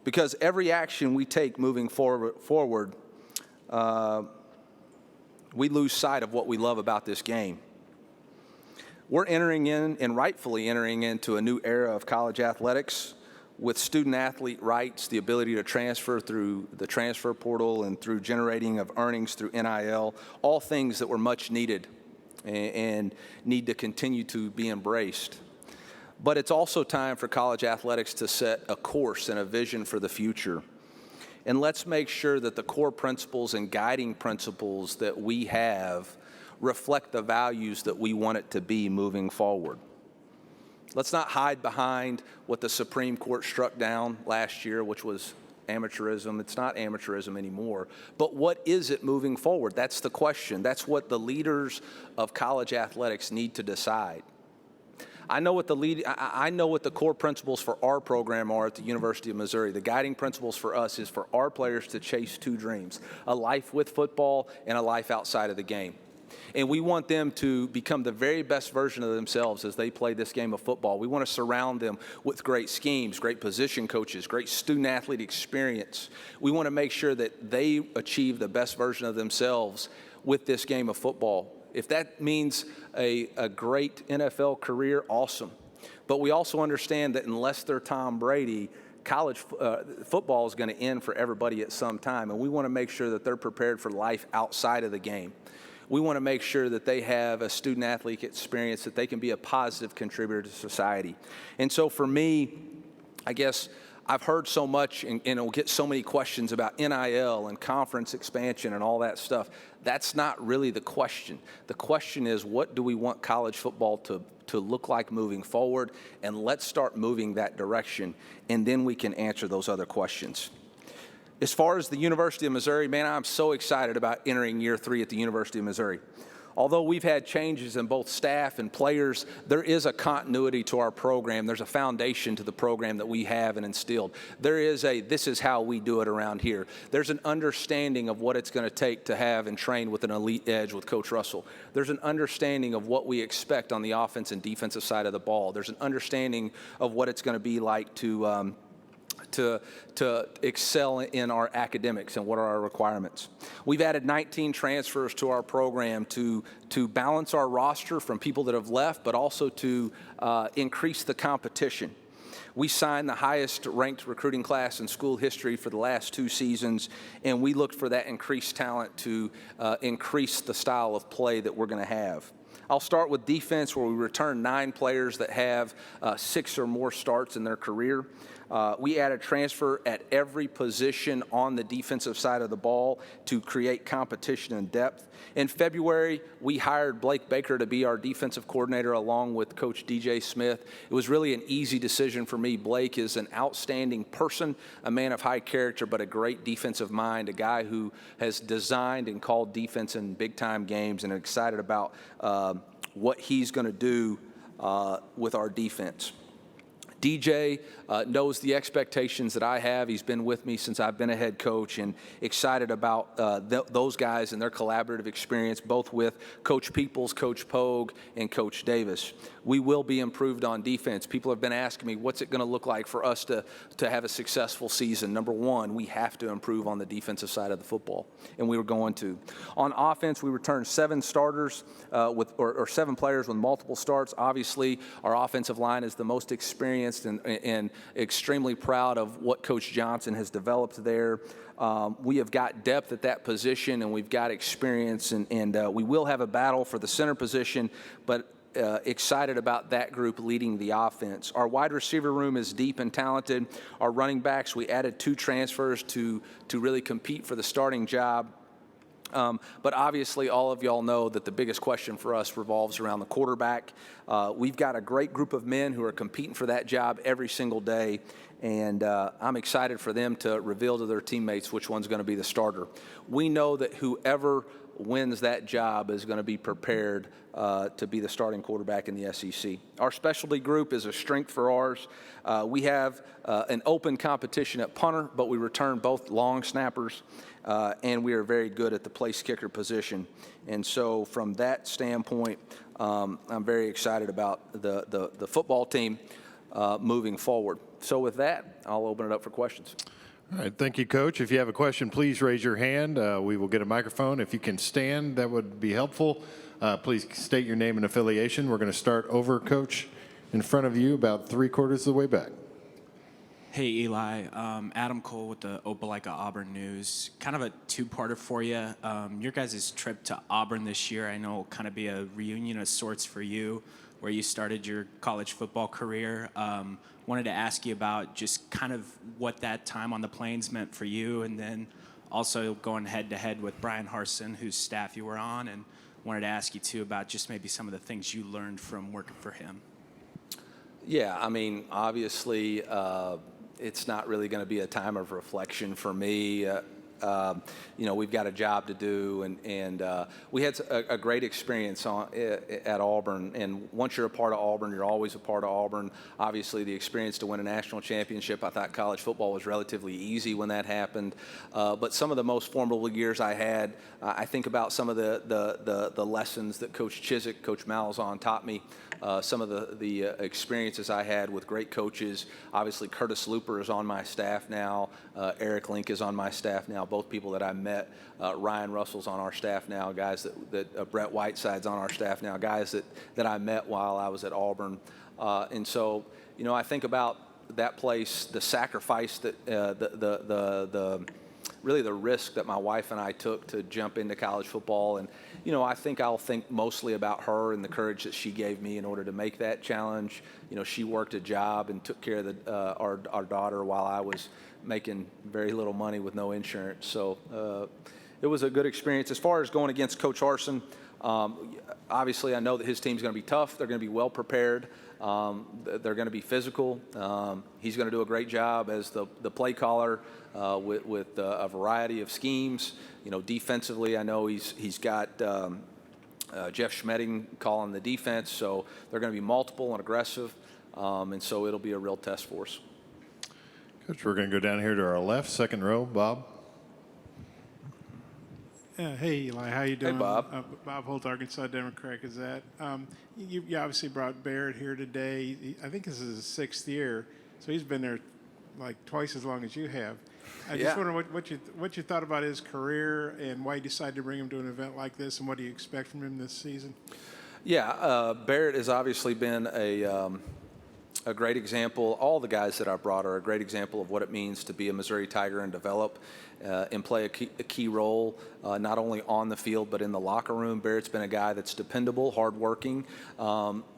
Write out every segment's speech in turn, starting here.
because every action we take moving forward, we lose sight of what we love about this game. We're entering in, and rightfully entering into, a new era of college athletics with student-athlete rights, the ability to transfer through the transfer portal and through generating of earnings through NIL, all things that were much needed and need to continue to be embraced. But it's also time for college athletics to set a course and a vision for the future. And let's make sure that the core principles and guiding principles that we have reflect the values that we want it to be moving forward. Let's not hide behind what the Supreme Court struck down last year, which was amateurism. It's not amateurism anymore. But what is it moving forward? That's the question. That's what the leaders of college athletics need to decide. I know what the core principles for our program are at the University of Missouri. The guiding principles for us is for our players to chase two dreams: a life with football and a life outside of the game. And we want them to become the very best version of themselves as they play this game of football. We want to surround them with great schemes, great position coaches, great student-athlete experience. We want to make sure that they achieve the best version of themselves with this game of football. If that means a great NFL career, awesome. But we also understand that unless they're Tom Brady, college football is going to end for everybody at some time. And we want to make sure that they're prepared for life outside of the game. We want to make sure that they have a student-athlete experience, that they can be a positive contributor to society. And so for me, I guess I've heard so much and will get so many questions about NIL and conference expansion and all that stuff. That's not really the question. The question is, what do we want college football to look like moving forward? And let's start moving that direction, and then we can answer those other questions. As far as the University of Missouri, man, I'm so excited about entering year 3 at the University of Missouri. Although we've had changes in both staff and players, there is a continuity to our program. There's a foundation to the program that we have and instilled. There is this is how we do it around here. There's an understanding of what it's going to take to have and train with an elite edge with Coach Russell. There's an understanding of what we expect on the offense and defensive side of the ball. There's an understanding of what it's going to be like to excel in our academics and what are our requirements. We've added 19 transfers to our program to balance our roster from people that have left, but also to increase the competition. We signed the highest ranked recruiting class in school history for the last 2 seasons, and we looked for that increased talent to increase the style of play that we're going to have. I'll start with defense, where we return 9 players that have 6 or more starts in their career. We added transfer at every position on the defensive side of the ball to create competition and depth. In February, we hired Blake Baker to be our defensive coordinator along with Coach DJ Smith. It was really an easy decision for me. Blake is an outstanding person, a man of high character, but a great defensive mind, a guy who has designed and called defense in big-time games, and excited about what he's going to do with our defense. DJ knows the expectations that I have. He's been with me since I've been a head coach, and excited about those guys and their collaborative experience, both with Coach Peoples, Coach Pogue, and Coach Davis. We will be improved on defense. People have been asking me, what's it going to look like for us to have a successful season? Number one, we have to improve on the defensive side of the football, and we were going to. On offense, we returned 7 starters or 7 players with multiple starts. Obviously, our offensive line is the most experienced, and extremely proud of what Coach Johnson has developed there. We have got depth at that position, and we've got experience, and we will have a battle for the center position, but excited about that group leading the offense. Our wide receiver room is deep and talented. Our running backs, we added 2 transfers to really compete for the starting job. But obviously, all of y'all know that the biggest question for us revolves around the quarterback. We've got a great group of men who are competing for that job every single day, and I'm excited for them to reveal to their teammates which one's going to be the starter. We know that whoever wins that job is going to be prepared to be the starting quarterback in the SEC. Our specialty group is a strength for ours. We have an open competition at punter, but we return both long snappers, and we are very good at the place kicker position. And so from that standpoint, I'm very excited about the football team moving forward. So with that, I'll open it up for questions. All right, thank you, Coach. If you have a question, please raise your hand. We will get a microphone. If you can stand, that would be helpful. Please state your name and affiliation. We're going to start over, Coach, in front of you, about 3/4 of the way back. Hey, Eli. Adam Cole with the Opelika Auburn News. Kind of a two-parter for you. Your guys' trip to Auburn this year, I know, will kind of be a reunion of sorts for you, where you started your college football career. Wanted to ask you about just kind of what that time on the Plains meant for you, and then also going head-to-head with Brian Harsin, whose staff you were on, and wanted to ask you, too, about just maybe some of the things you learned from working for him. Yeah, I mean, obviously, it's not really going to be a time of reflection for me. We've got a job to do, and we had a great experience at Auburn. And once you're a part of Auburn, you're always a part of Auburn. Obviously, the experience to win a national championship, I thought college football was relatively easy when that happened. But some of the most formidable years I had, I think about some of the lessons that Coach Chiswick, Coach Malzahn taught me. Some of the experiences I had with great coaches. Obviously, Curtis Looper is on my staff now. Eric Link is on my staff now, both people that I met. Ryan Russell's on our staff now, guys that Brett Whiteside's on our staff now, guys that I met while I was at Auburn. And so, I think about that place, the sacrifice that really the risk that my wife and I took to jump into college football. And, I think I'll think mostly about her and the courage that she gave me in order to make that challenge. She worked a job and took care of our daughter while I was making very little money with no insurance. So it was a good experience. As far as going against Coach Harsin, obviously I know that his team's going to be tough. They're going to be well prepared. They're going to be physical. He's going to do a great job as the play caller with a variety of schemes. Defensively, I know he's got Jeff Schmedding calling the defense, so they're going to be multiple and aggressive, and so it'll be a real test for us. Coach, we're going to go down here to our left, second row. Bob. Hey, Eli, how you doing? Hey, Bob. Bob Holt, Arkansas Democrat Gazette. You obviously brought Barrett here today. I think this is his 6th year, so he's been there like twice as long as you have. I just wonder what you thought about his career and why you decided to bring him to an event like this, and what do you expect from him this season? Yeah, Barrett has obviously been a great example. All the guys that I brought are a great example of what it means to be a Missouri Tiger and develop and play a key role, not only on the field but in the locker room. Barrett's been a guy that's dependable, hardworking.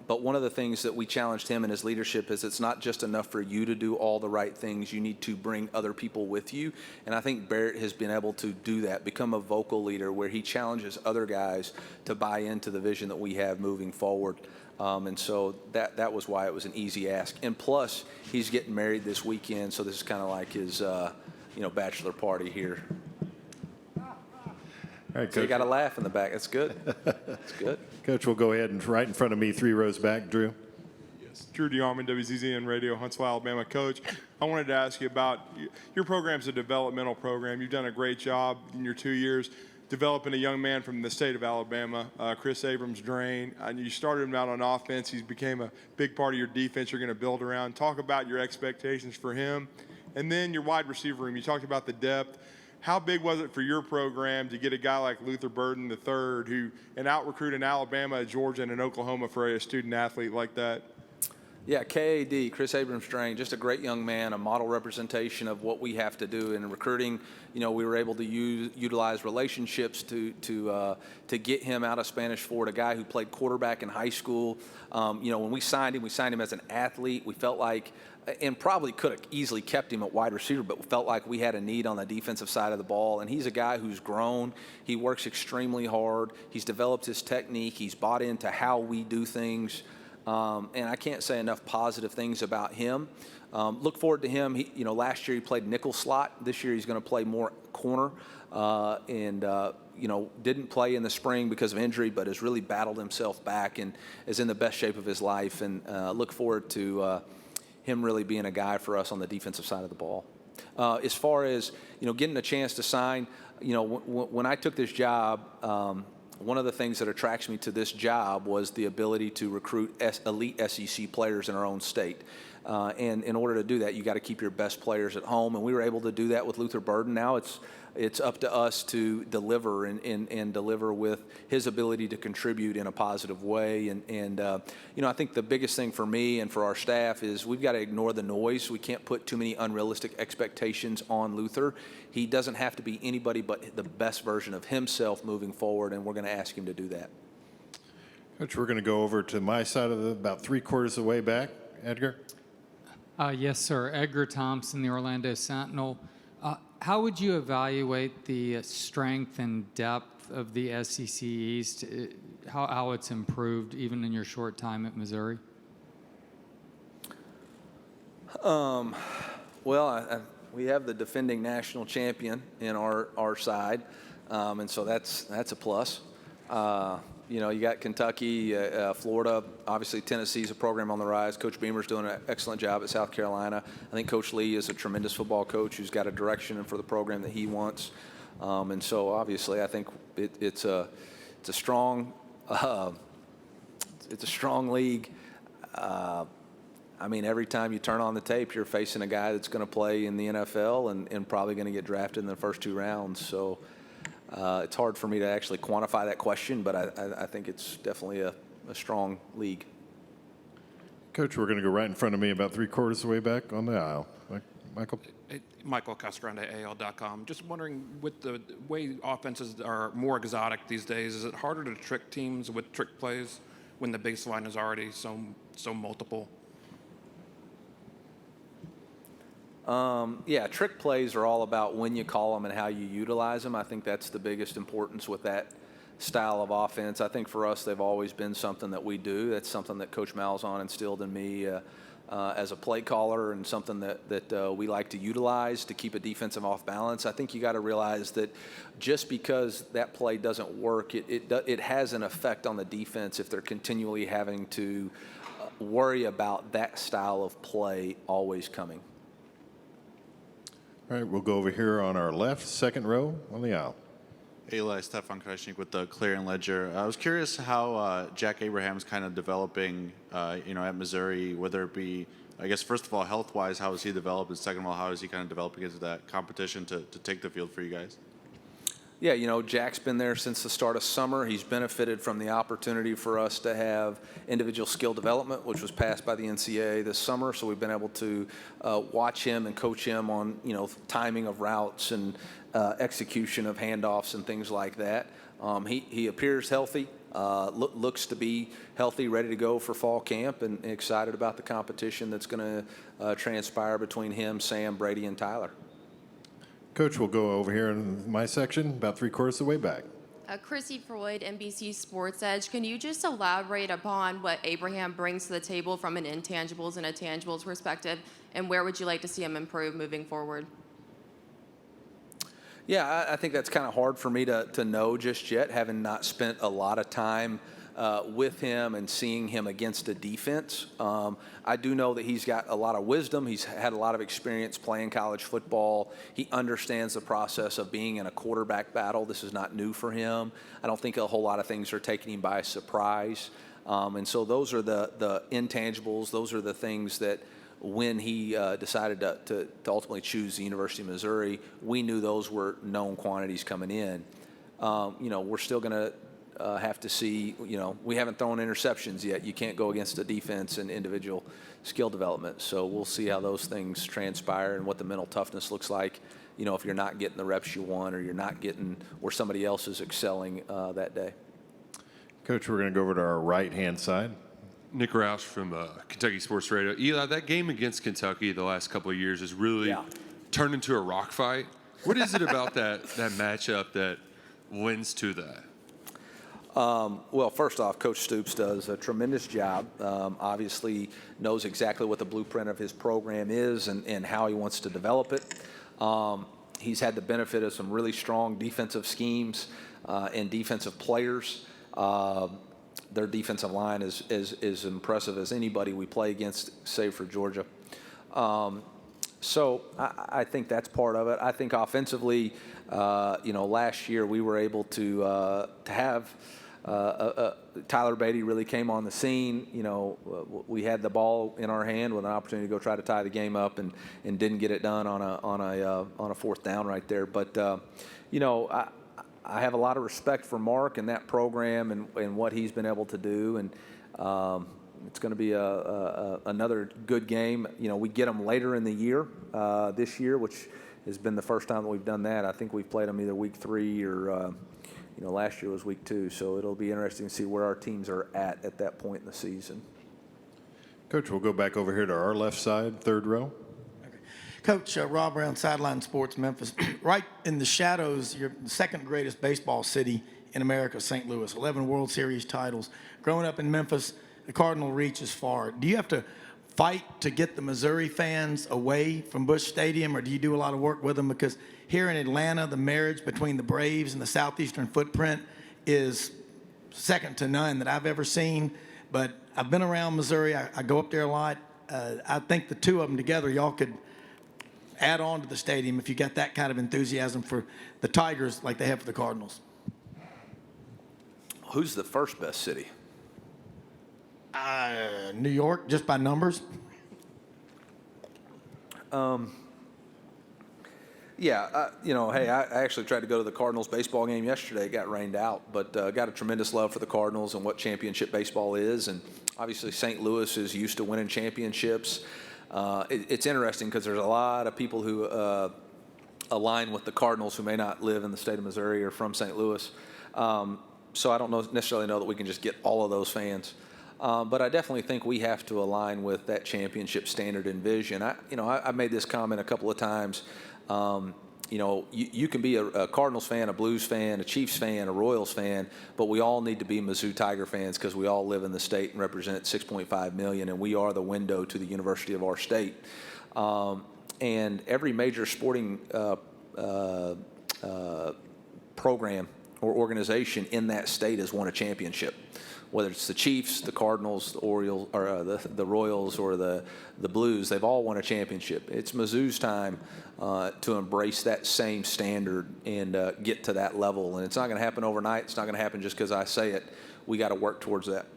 But one of the things that we challenged him in his leadership is it's not just enough for you to do all the right things. You need to bring other people with you. And I think Barrett has been able to do that, become a vocal leader where he challenges other guys to buy into the vision that we have moving forward. And so that was why it was an easy ask. And plus, he's getting married this weekend, so this is kind of like his bachelor party here. All right, Coach. So you got to laugh in the back. That's good. That's good. Coach, we'll go ahead and right in front of me, 3 rows back. Drew. Yes, Drew DeArmond, WZZN Radio, Huntsville, Alabama. Coach, I wanted to ask you about your program's a developmental program. You've done a great job in your 2 years developing a young man from the state of Alabama, Chris Abrams-Drain. You started him out on offense. He's became a big part of your defense you're going to build around. Talk about your expectations for him. And then your wide receiver room. You talked about the depth. How big was it for your program to get a guy like Luther Burden III, who an out-recruit in Alabama, Georgia, and in Oklahoma for a student-athlete like that? Yeah, KAD, Chris Abrams-Drain, just a great young man, a model representation of what we have to do in recruiting. We were able to utilize relationships to get him out of Spanish Fort, a guy who played quarterback in high school. When we signed him as an athlete. We felt like, and probably could have easily kept him at wide receiver, but felt like we had a need on the defensive side of the ball. And he's a guy who's grown. He works extremely hard. He's developed his technique. He's bought into how we do things. And I can't say enough positive things about him. Look forward to him. Last year he played nickel slot. This year he's going to play more corner. Didn't play in the spring because of injury, but has really battled himself back and is in the best shape of his life. And look forward to him really being a guy for us on the defensive side of the ball. As far as, getting a chance to sign, when I took this job, one of the things that attracts me to this job was the ability to recruit elite SEC players in our own state. And in order to do that, you got to keep your best players at home. And we were able to do that with Luther Burden. Now it's up to us to deliver and deliver with his ability to contribute in a positive way. And I think the biggest thing for me and for our staff is we've got to ignore the noise. We can't put too many unrealistic expectations on Luther. He doesn't have to be anybody but the best version of himself moving forward, and we're going to ask him to do that. Coach, we're going to go over to my side of about 3/4 of the way back. Edgar? Yes, sir. Edgar Thompson, the Orlando Sentinel. How would you evaluate the strength and depth of the SEC East, how it's improved even in your short time at Missouri? Well, we have the defending national champion in our side, and so that's a plus. You got Kentucky, Florida, obviously Tennessee's a program on the rise. Coach Beamer's doing an excellent job at South Carolina. I think Coach Lee is a tremendous football coach who's got a direction for the program that he wants. And so obviously I think it's a strong league. Every time you turn on the tape, you're facing a guy that's going to play in the NFL and probably going to get drafted in the first 2 rounds. So it's hard for me to actually quantify that question, but I think it's definitely a strong league. Coach, we're going to go right in front of me about 3/4 of the way back on the aisle. Michael? Michael Castrande, AL.com. Just wondering, with the way offenses are more exotic these days, is it harder to trick teams with trick plays when the baseline is already so multiple? Trick plays are all about when you call them and how you utilize them. I think that's the biggest importance with that style of offense. I think for us, they've always been something that we do. That's something that Coach Malzahn instilled in me as a play caller, and something that we like to utilize to keep a defensive off balance. I think you got to realize that just because that play doesn't work, it has an effect on the defense if they're continually having to worry about that style of play always coming. All right, we'll go over here on our left, second row on the aisle. Eli, Stefan Kreshnik with the Clarion Ledger. I was curious how Jack Abraham's kind of developing, at Missouri, whether it be, I guess, first of all, health-wise, how has he developed? And second of all, how is he kind of developing into that competition to take the field for you guys? Yeah, Jack's been there since the start of summer. He's benefited from the opportunity for us to have individual skill development, which was passed by the NCAA this summer. So we've been able to watch him and coach him on, timing of routes and execution of handoffs and things like that. He appears healthy, looks to be healthy, ready to go for fall camp, and excited about the competition that's going to transpire between him, Sam, Brady, and Tyler. Coach, we'll go over here in my section, about 3/4 of the way back. Chrissy Freud, NBC Sports Edge. Can you just elaborate upon what Abraham brings to the table from an intangibles and a tangibles perspective, and where would you like to see him improve moving forward? Yeah, I think that's kind of hard for me to know just yet, having not spent a lot of time with him and seeing him against a defense. I do know that he's got a lot of wisdom. He's had a lot of experience playing college football. He understands the process of being in a quarterback battle. This is not new for him. I don't think a whole lot of things are taking him by surprise. And so those are the intangibles. Those are the things that when he decided to ultimately choose the University of Missouri, we knew those were known quantities coming in. We're still going to have to see, we haven't thrown interceptions yet. You can't go against a defense and individual skill development. So we'll see how those things transpire and what the mental toughness looks like, if you're not getting the reps you want, or you're not getting where somebody else is excelling that day. Coach, we're going to go over to our right-hand side. Nick Roush from Kentucky Sports Radio. Eli, that game against Kentucky the last couple of years has really turned into a rock fight. What is it about that matchup that lends to that? Well, first off, Coach Stoops does a tremendous job. Obviously knows exactly what the blueprint of his program is and how he wants to develop it. He's had the benefit of some really strong defensive schemes and defensive players. Their defensive line is as impressive as anybody we play against, save for Georgia. So I think that's part of it. I think offensively, last year we were able to have Tyler Beatty really came on the scene. We had the ball in our hand with an opportunity to go try to tie the game up, and didn't get it done on a fourth down right there. But I have a lot of respect for Mark and that program and what he's been able to do, and it's going to be another good game. We get them later in the year this year, which has been the first time that we've done that. I think we've played them either week 3 or last year was week 2. So it'll be interesting to see where our teams are at that point in the season. Coach, we'll go back over here to our left side, third row. Coach, Rob Brown, Sideline Sports, Memphis. Right in the shadows, your second greatest baseball city in America, St. Louis. 11 World Series titles. Growing up in Memphis, the Cardinal reaches far. Do you have to fight to get the Missouri fans away from Busch Stadium, or do you do a lot of work with them? Because here in Atlanta, the marriage between the Braves and the Southeastern footprint is second to none that I've ever seen. But I've been around Missouri. I go up there a lot. I think the two of them together, y'all could add on to the stadium if you got that kind of enthusiasm for the Tigers like they have for the Cardinals. Who's the first best city? New York, just by numbers. Yeah, hey, I actually tried to go to the Cardinals baseball game yesterday. It got rained out, but got a tremendous love for the Cardinals and what championship baseball is. And obviously St. Louis is used to winning championships. It's interesting because there's a lot of people who align with the Cardinals who may not live in the state of Missouri or from St. Louis. So I don't necessarily know that we can just get all of those fans. But I definitely think we have to align with that championship standard and vision. I made this comment a couple of times. You can be a Cardinals fan, a Blues fan, a Chiefs fan, a Royals fan, but we all need to be Mizzou Tiger fans because we all live in the state and represent 6.5 million, and we are the window to the university of our state. And every major sporting program or organization in that state has won a championship. Whether it's the Chiefs, the Cardinals, the Orioles, or the Royals, or the Blues, they've all won a championship. It's Mizzou's time to embrace that same standard and get to that level. And it's not going to happen overnight. It's not going to happen just because I say it. We got to work towards that.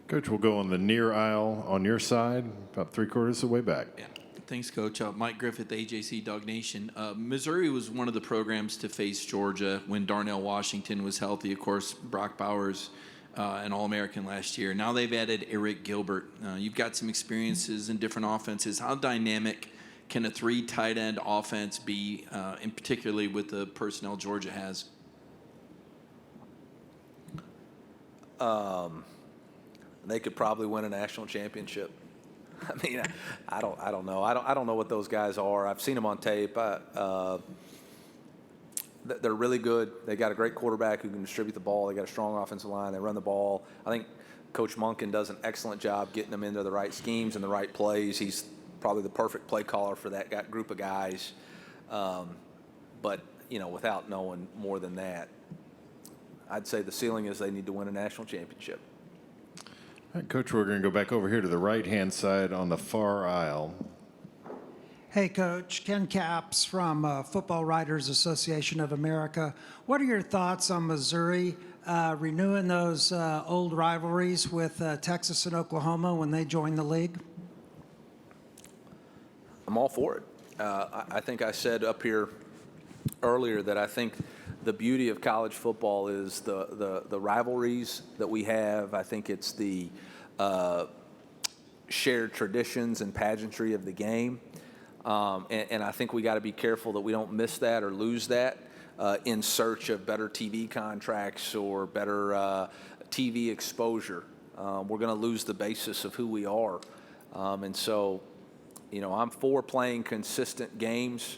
Coach, we'll go on the near aisle on your side, about 3/4 of the way back. Yeah. Thanks, Coach. Mike Griffith, AJC Dog Nation. Missouri was one of the programs to face Georgia when Darnell Washington was healthy. Of course, Brock Bowers, an All-American last year. Now they've added Eric Gilbert. You've got some experiences in different offenses. How dynamic can a 3 tight end offense be, and particularly with the personnel Georgia has? They could probably win a national championship. I mean, I don't know. I don't know what those guys are. I've seen them on tape. They're really good. They got a great quarterback who can distribute the ball. They got a strong offensive line. They run the ball. I think Coach Monken does an excellent job getting them into the right schemes and the right plays. He's probably the perfect play caller for that group of guys. But, without knowing more than that, I'd say the ceiling is they need to win a national championship. All right, Coach, we're going to go back over here to the right-hand side on the far aisle. Hey, Coach. Ken Capps from Football Writers Association of America. What are your thoughts on Missouri renewing those old rivalries with Texas and Oklahoma when they join the league? I'm all for it. I think I said up here earlier that I think the beauty of college football is the rivalries that we have. I think it's the shared traditions and pageantry of the game. And I think we got to be careful that we don't miss that or lose that in search of better TV contracts or better TV exposure. We're going to lose the basis of who we are. And so, I'm for playing consistent games.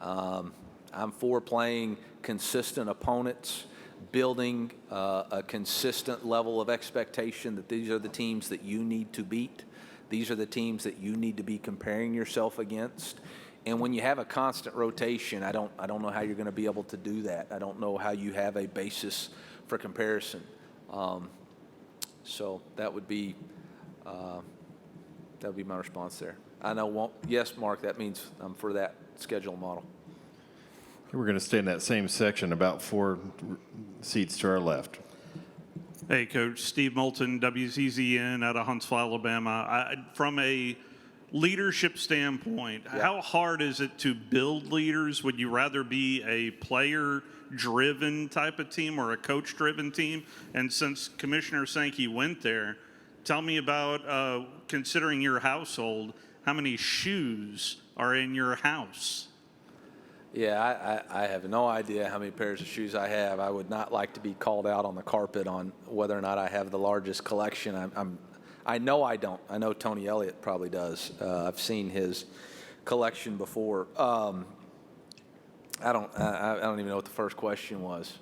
I'm for playing consistent opponents, building a consistent level of expectation that these are the teams that you need to beat. These are the teams that you need to be comparing yourself against. And when you have a constant rotation, I don't know how you're going to be able to do that. I don't know how you have a basis for comparison. So that would be my response there. I know. Yes, Mark. That means I'm for that schedule model. We're going to stay in that same section, about 4 seats to our left. Hey, Coach. Steve Moulton, WCZN out of Huntsville, Alabama. From a leadership standpoint, how hard is it to build leaders? Would you rather be a player-driven type of team or a coach-driven team? And since Commissioner Sankey went there, tell me about, considering your household, how many shoes are in your house? Yeah, I have no idea how many pairs of shoes I have. I would not like to be called out on the carpet on whether or not I have the largest collection. I know I don't. I know Tony Elliott probably does. I've seen his collection before. I don't even know what the first question was.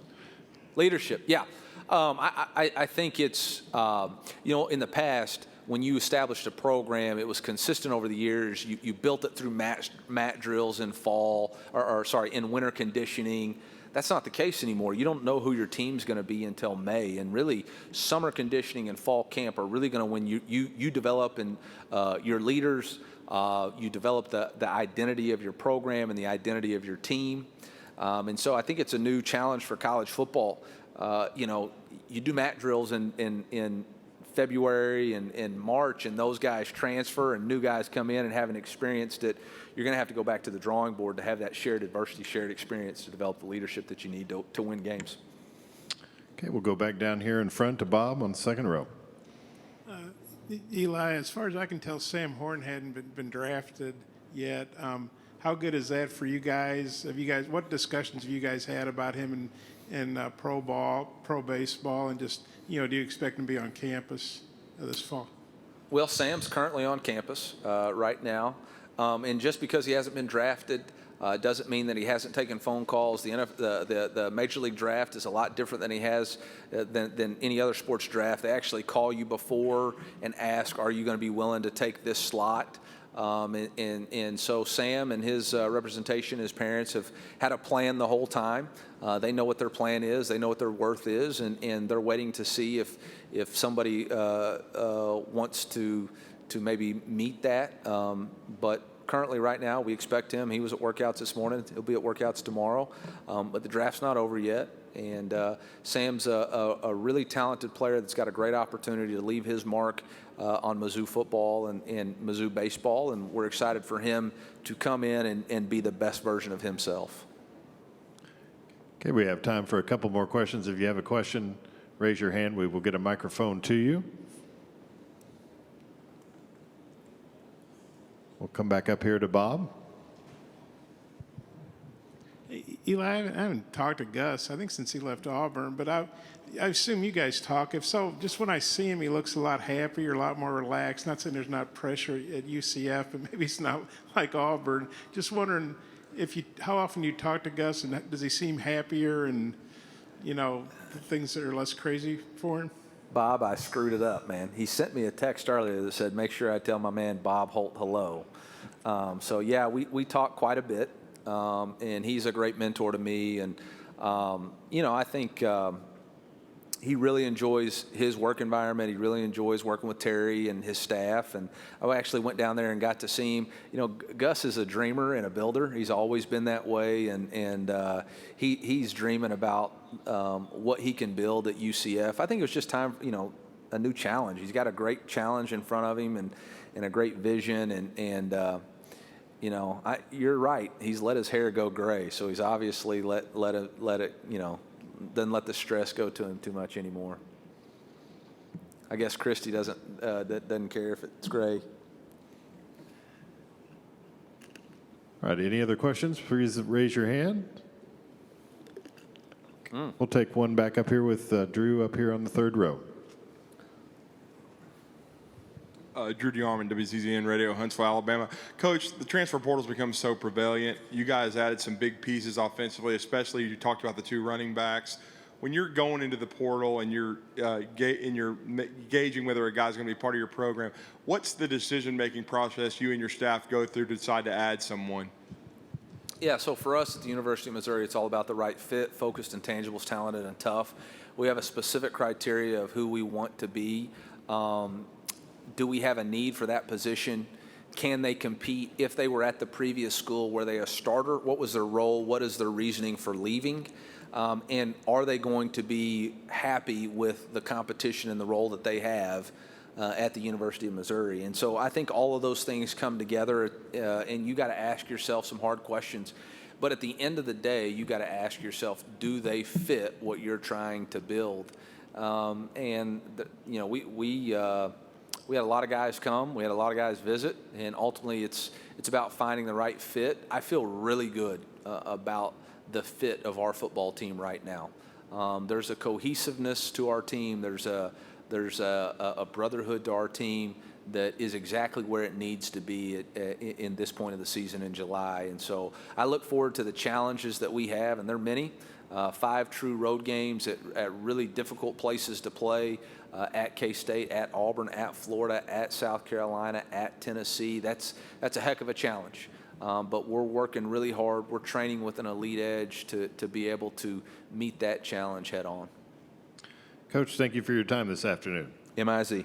Leadership, yeah. I think it's, in the past, when you established a program, it was consistent over the years. You built it through mat drills in fall, in winter conditioning. That's not the case anymore. You don't know who your team's going to be until May, and really, summer conditioning and fall camp are really going to when you develop and your leaders. You develop the identity of your program and the identity of your team, and so I think it's a new challenge for college football. You do mat drills in February and in March, and those guys transfer and new guys come in and haven't experienced it. You're going to have to go back to the drawing board to have that shared adversity, shared experience to develop the leadership that you need to win games. Okay, we'll go back down here in front to Bob on the second row. Eli, as far as I can tell, Sam Horn hadn't been drafted yet. How good is that for you guys? What discussions have you guys had about him in pro ball, pro baseball, and just, do you expect him to be on campus this fall? Well, Sam's currently on campus right now, and just because he hasn't been drafted doesn't mean that he hasn't taken phone calls. The Major League draft is a lot different than he has than any other sports draft. They actually call you before and ask, are you going to be willing to take this slot? And so Sam and his representation, his parents, have had a plan the whole time. They know what their plan is. They know what their worth is, and they're waiting to see if somebody wants to maybe meet that. But currently, right now, we expect him. He was at workouts this morning. He'll be at workouts tomorrow. But the draft's not over yet. And Sam's a really talented player that's got a great opportunity to leave his mark on Mizzou football and Mizzou baseball, and we're excited for him to come in and be the best version of himself. Okay, we have time for a couple more questions. If you have a question, raise your hand. We will get a microphone to you. We'll come back up here to Bob. Eli, I haven't talked to Gus, I think, since he left Auburn, but I assume you guys talk. If so, just when I see him, he looks a lot happier, a lot more relaxed. Not saying there's not pressure at UCF, but maybe it's not like Auburn. Just wondering how often you talk to Gus, and does he seem happier and, things that are less crazy for him? Bob, I screwed it up, man. He sent me a text earlier that said, make sure I tell my man Bob Holt hello. So, yeah, we talk quite a bit. And he's a great mentor to me. And, I think he really enjoys his work environment. He really enjoys working with Terry and his staff. And I actually went down there and got to see him. Gus is a dreamer and a builder. He's always been that way. And he's dreaming about what he can build at UCF. I think it was just time, a new challenge. He's got a great challenge in front of him and a great vision. You're right. He's let his hair go gray, so he's obviously let it. Doesn't let the stress go to him too much anymore. I guess Christy doesn't care if it's gray. All right. Any other questions? Please raise your hand. We'll take one back up here with Drew up here on the third row. Drew DeArmond, WCZN Radio, Huntsville, Alabama. Coach, the transfer portal's become so prevalent. You guys added some big pieces offensively, especially you talked about the two running backs. When you're going into the portal and you're gauging whether a guy's going to be part of your program, what's the decision-making process you and your staff go through to decide to add someone? Yeah, so for us at the University of Missouri, it's all about the right fit, focused, intangibles, talented, and tough. We have a specific criteria of who we want to be. Do we have a need for that position? Can they compete? If they were at the previous school, were they a starter? What was their role? What is their reasoning for leaving? And are they going to be happy with the competition and the role that they have at the University of Missouri? And so I think all of those things come together, and you got to ask yourself some hard questions. But at the end of the day, you got to ask yourself, do they fit what you're trying to build? We had a lot of guys come, we had a lot of guys visit, and ultimately it's about finding the right fit. I feel really good about the fit of our football team right now. There's a cohesiveness to our team. There's a brotherhood to our team that is exactly where it needs to be in this point of the season in July. And so I look forward to the challenges that we have, and there are many. 5 true road games at really difficult places to play, at K-State, at Auburn, at Florida, at South Carolina, at Tennessee. That's a heck of a challenge. But we're working really hard. We're training with an elite edge to be able to meet that challenge head on. Coach, thank you for your time this afternoon. MIZ.